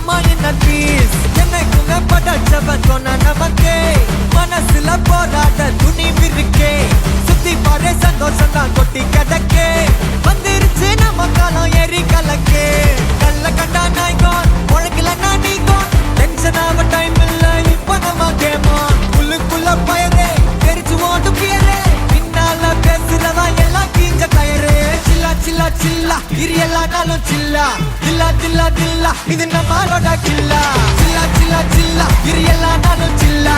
நம்ம inner piece என்னைக்குமே படைச்சவன் சொன்ன நமக்கே மனசுல போராட துணிவு இருக்கே சுத்தி பாரு சந்தோஷம் தான் கொட்டி கிடக்கே வந்துருச்சு நம்ம காலம் ஏறி கலக்கே கல்ல கண்டா நாய்கோன் உழைக்கலன்னா நீங்கோன் டென்ஷன் ஆக டைம் இல்ல இப்ப நம்ம கேமா உள்ளுக்குள்ள பயரே தெரிச்சு ஓட்டு பியரே பின்னால பேசுறதா எல்லாம் கீஞ்ச டயரே சில்லா சில்லா சில்லா இரு எல்லா நாளும் சில்லா தில்லா தில்லா தில்லா இது நம்மளோட கில்லா சில்லா சில்லா சில்லா இரு எல்லா நாளும் சில்லா